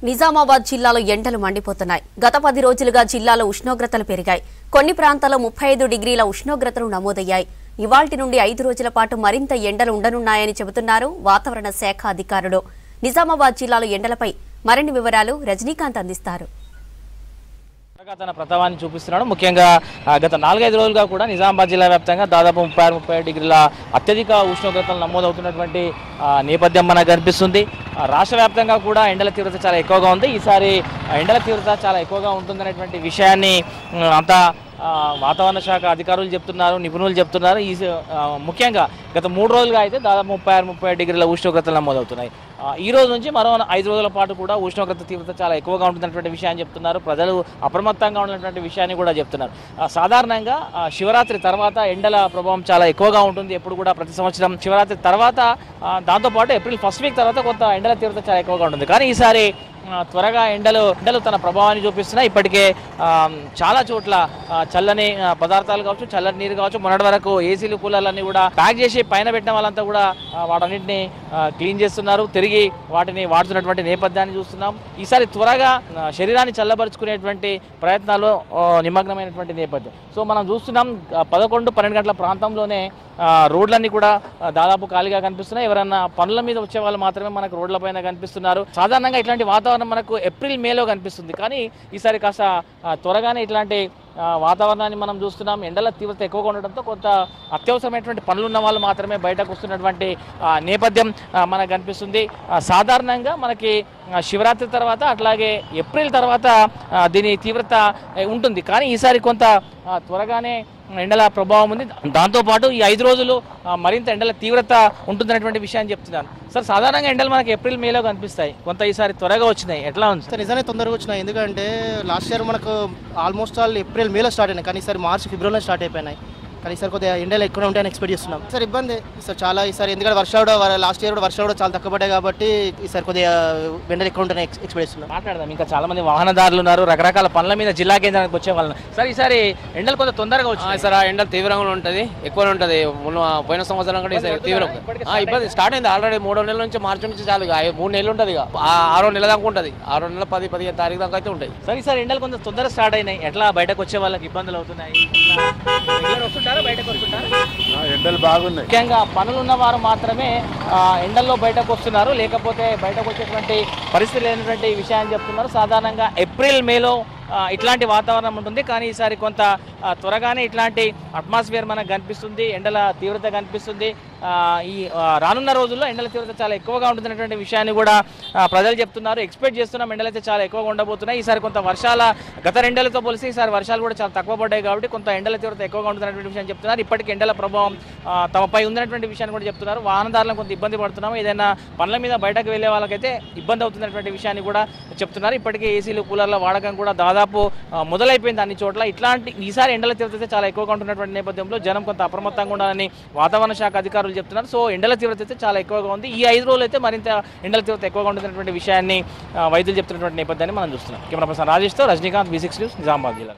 నిజామాబాద్ జిల్లాలో ఎండలు మండిపోతున్నాయి. గత 10 రోజులుగా జిల్లాలో ఉష్ణోగ్రతలు పెరిగాయి. కొన్ని ప్రాంతాల్లో 35 డిగ్రీల ఉష్ణోగ్రతలు నమోదయ్యాయి. ఇవాల్టి నుండి 5 రోజుల పాటు మరింత ఎండలు ఉండనున్నాయని చెబుతున్నారు వాతావరణ శాఖ అధికారులు. నిజామాబాద్ జిల్లాలో ఎండలపై మరిన్ని వివరాలు రజనీకాంత్ అందిస్తారు. తన ప్రభావాన్ని చూపిస్తున్నాడు. ముఖ్యంగా గత 4-5 రోజులుగా కూడా నిజామాబాద్ జిల్లా వ్యాప్తంగా దాదాపు 36-37 డిగ్రీల అత్యధిక ఉష్ణోగ్రతలు నమోదవుతున్నటువంటి నేపథ్యం మనకు కనిపిస్తుంది. రాష్ట్ర వ్యాప్తంగా కూడా ఎండల తీవ్రత చాలా ఎక్కువగా ఉంది. ఈసారి ఎండల తీవ్రత చాలా ఎక్కువగా ఉంటుందనేటువంటి విషయాన్ని అంతా వాతావరణ శాఖ అధికారులు చెప్తున్నారు, నిపుణులు చెప్తున్నారు. ముఖ్యంగా గత 3 రోజులుగా అయితే దాదాపు 36-37 డిగ్రీల ఉష్ణోగ్రతలు నమోదవుతున్నాయి. ఈ రోజు నుంచి మరో 5 రోజుల పాటు కూడా ఉష్ణోగ్రత తీవ్రత చాలా ఎక్కువగా ఉంటుందన్నటువంటి విషయాన్ని చెప్తున్నారు. ప్రజలు అప్రమత్తంగా ఉన్నటువంటి విషయాన్ని కూడా చెప్తున్నారు. సాధారణంగా శివరాత్రి తర్వాత ఎండల ప్రభావం చాలా ఎక్కువగా ఉంటుంది. ఎప్పుడు కూడా ప్రతి సంవత్సరం శివరాత్రి తర్వాత దాంతోపాటు ఏప్రిల్ ఫస్ట్ వీక్ తర్వాత కొంత ఎండల తీవ్రత చాలా ఎక్కువగా ఉంటుంది. కానీ ఈసారి త్వరగా ఎండలు తన ప్రభావాన్ని చూపిస్తున్నాయి. ఇప్పటికే చాలా చోట్ల చల్లని పదార్థాలు కావచ్చు, చల్లని నీరు కావచ్చు, మొన్నటి వరకు ఏసీలు కూలర్లన్నీ కూడా ప్యాక్ చేసి పైన పెట్టిన వాళ్ళంతా కూడా వాటన్నింటినీ క్లీన్ చేస్తున్నారు. తిరిగి వాటిని వాడుతున్నటువంటి నేపథ్యాన్ని చూస్తున్నాం. ఈసారి త్వరగా శరీరాన్ని చల్లబరుచుకునేటువంటి ప్రయత్నాల్లో నిమగ్నమైనటువంటి నేపథ్యం. సో మనం చూస్తున్నాం 11-12 గంటల ప్రాంతంలోనే రోడ్లన్నీ కూడా దాదాపు ఖాళీగా కనిపిస్తున్నాయి. ఎవరన్నా పనుల మీద వచ్చే వాళ్ళు మాత్రమే మనకు రోడ్ల పైన కనిపిస్తున్నారు. సాధారణంగా ఇట్లాంటి వాతావరణం మనకు ఏప్రిల్ మేలో కనిపిస్తుంది. కానీ ఈసారి కాస్త త్వరగానే ఇట్లాంటి వాతావరణాన్ని మనం చూస్తున్నాం. ఎండల తీవ్రత ఎక్కువగా ఉండడంతో కొంత అత్యవసరమైనటువంటి పనులు ఉన్న వాళ్ళు మాత్రమే బయటకు వస్తున్నటువంటి నేపథ్యం మనకు కనిపిస్తుంది. సాధారణంగా మనకి శివరాత్రి తర్వాత అట్లాగే ఏప్రిల్ తర్వాత దీని తీవ్రత ఉంటుంది. కానీ ఈసారి కొంత త్వరగానే ఎండల ప్రభావం ఉంది. దాంతోపాటు ఈ 5 రోజులు మరింత ఎండల తీవ్రత ఉంటుందనేటువంటి విషయాన్ని చెప్తున్నాను. సార్, సాధారణంగా ఎండలు మనకి ఏప్రిల్ మేలో కనిపిస్తాయి, కొంత ఈసారి త్వరగా వచ్చినాయి. ఎట్లా ఉంది సార్? నిజంగానే తొందరగా వచ్చినాయి. ఎందుకంటే లాస్ట్ ఇయర్ మనకు ఆల్మోస్ట్ ఏప్రిల్ మేలో స్టార్ట్ అయినాయి, కానీ ఈసారి మార్చి ఫిబ్రవరిలో స్టార్ట్ అయిపోయినాయి. కానీ ఈసారి కొద్దిగా ఎండలు ఎక్కువ ఉంటాయని ఎక్స్పెక్ట్ చేస్తున్నాం. సార్ ఇబ్బంది సార్ చాలా ఈసారి, ఎందుకంటే వర్షాలు కూడా లాస్ట్ ఇయర్ కూడా వర్షాలు కూడా చాలా తక్కువ పడ్డాయి కాబట్టి ఈసారి కొద్దిగా ఎండలు ఎక్కువ ఉంటాయని ఎక్స్పెక్ట్ చేస్తున్నాం. మాట్లాడదాం. ఇంకా చాలా మంది వాహనదారులు ఉన్నారు, రకరకాల పనుల మీద జిల్లా కేంద్రానికి వచ్చే వాళ్ళు. సార్, ఈసారి ఎండలు కొంత తొందరగా వచ్చాయి. సార్ ఎండలు తీవ్రంగా ఉంటుంది, ఎక్కువ ఉంటుంది. పోయిన సంవత్సరం కూడా ఈసారి తీవ్రం ఇబ్బంది స్టార్ట్ అయింది. ఆల్రెడీ 3వ నెలల నుంచి మార్చి నుంచి చాలు 3 నెలలు ఉంటుంది. 6వ నెల దాకా ఉంటుంది. 6వ నెల 10-15 తారీఖు దాకా అయితే ఉంటాయి. సార్, ఈసారి ఎండలు కొంత తొందరగా స్టార్ట్ అయినాయి. ఎట్లా బయటకు వచ్చే వాళ్ళకి ఇబ్బందులు అవుతున్నాయి? వస్తుంటారా? బయటకు వస్తుంటారా? ఎండలు బాగున్నాయి. ముఖ్యంగా పనులున్న వారు మాత్రమే ఎండల్లో బయటకు వస్తున్నారు, లేకపోతే బయటకు వచ్చేటువంటి పరిస్థితి లేనటువంటి విషయాన్ని చెప్తున్నారు. సాధారణంగా ఏప్రిల్ మేలో ఇట్లాంటి వాతావరణం ఉంటుంది. కానీ ఈసారి కొంత త్వరగానే ఇట్లాంటి అట్మాస్ఫియర్ మనకు కనిపిస్తుంది, ఎండల తీవ్రత కనిపిస్తుంది. ఈ రానున్న రోజుల్లో ఎండల తీవ్రత చాలా ఎక్కువగా ఉంటుందనేటువంటి విషయాన్ని కూడా ప్రజలు చెప్తున్నారు. ఎక్స్పెక్ట్ చేస్తున్నాం ఎండలు అయితే చాలా ఎక్కువగా ఉండబోతున్నాయి. ఈసారి కొంత వర్షాల గత 2 నెలలతో పోలిసి ఈసారి వర్షాలు కూడా చాలా తక్కువ పడ్డాయి కాబట్టి కొంత ఎండల తీవ్రత ఎక్కువగా ఉంటుందనేటువంటి విషయాన్ని చెప్తున్నారు. ఇప్పటికీ ఎండల ప్రభావం తమపై ఉందనేటువంటి విషయాన్ని కూడా చెప్తున్నారు. వాహనదారులను కొంత ఇబ్బంది పడుతున్నాము, ఏదైనా పనుల మీద బయటకు వెళ్ళే వాళ్ళకైతే ఇబ్బంది అవుతున్నటువంటి విషయాన్ని కూడా చెప్తున్నారు. ఇప్పటికే ఏసీలు కూలర్ల వాడకం కూడా దాదాపు మొదలైపోయింది అన్ని చోట్ల. ఈసారి ఎండల తీవ్రత చాలా ఎక్కువగా ఉంటున్నటువంటి నేపథ్యంలో జనం కొంత అప్రమత్తంగా ఉండాలని వాతావరణ శాఖ అధికారులు చెప్తున్నారు. సో ఎండల తీవ్రత అయితే చాలా ఎక్కువగా ఉంది. ఈ 5 రోజులు అయితే మరింత ఎండల తీవ్రత ఎక్కువగా ఉంటున్నటువంటి విషయాన్ని వైద్యులు చెప్తున్నటువంటి నేపథ్యాన్ని మనం చూస్తున్నాం. కెమెరా పర్సన్ రాజేష్తో రజనీకాంత్, V6 న్యూస్, నిజామాబాద్ జిల్లా.